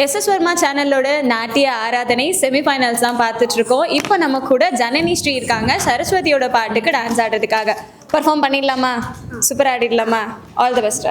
SS Verma சேனலோட நாட்டிய ஆராதனை செமிஃபைனல்ஸ் தான் பார்த்துட்டு இருக்கோம். இப்போ நம்ம கூட ஜனனி ஸ்ரீ இருக்காங்க. சரஸ்வதியோட பாட்டுக்கு டான்ஸ் ஆடுறதுக்காக. பர்ஃபார்ம் பண்ணிடலாமா? சூப்பர் ஆடிடலாமா? All the best.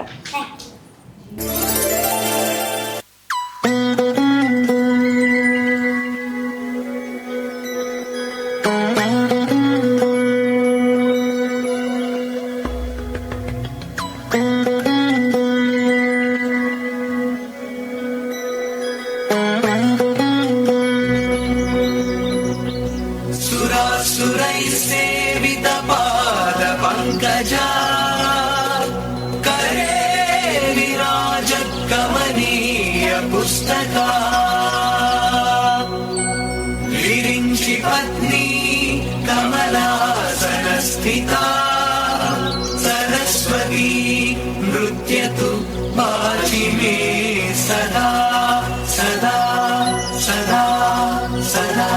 सेवित पाद पंकजा करे विराज कमनीय पुस्तका विरिंचि पत्नी कमलासन स्थिता सरस्वती नृत्यतु बाजी मे सदा सदा सदा सदा.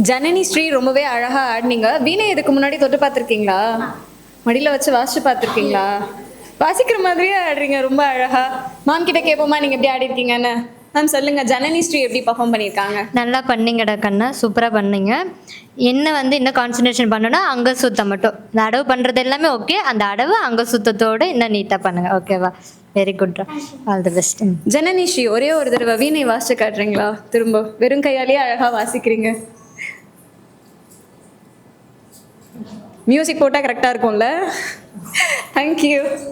ஜனனி ஸ்ரீ ரொம்பவே அழகா ஆடினீங்க. வீணை இதுக்கு முன்னாடி தொட்டு பார்த்துருக்கீங்களா? மடியில் வச்சு வாசிச்சு பார்த்துருக்கீங்களா? வாசிக்கிற மாதிரியே ஆடுறீங்க, ரொம்ப அழகா. மேம் கிட்ட கேட்போமா நீங்க எப்படி ஆடி இருக்கீங்கன்னு? மேம் சொல்லுங்க, ஜனனி ஸ்ரீ எப்படி பர்ஃபார்ம் பண்ணியிருக்காங்க? நல்லா பண்ணீங்கடா கண்ணா, சூப்பராக பண்ணீங்க. என்ன இன்னும் கான்சன்ட்ரேஷன் பண்ணணும்னா அங்கே சுத்தம் மட்டும். இந்த அடவு பண்ணுறது எல்லாமே ஓகே, அந்த அடவு அங்கே சுத்தத்தோடு இன்னும் நீட்டாக பண்ணுங்க. ஓகேவா? வெரி குட்ரா, all the best. Janani Sri ஒரே ஒரு தடவை வீணை வாசிச்சு காட்டுறீங்களா? திரும்ப வெறும் கையாலேயே அழகா வாசிக்கிறீங்க. மியூசிக் போட்டால் கரெக்டாக இருக்கும்ல? தேங்க்யூ.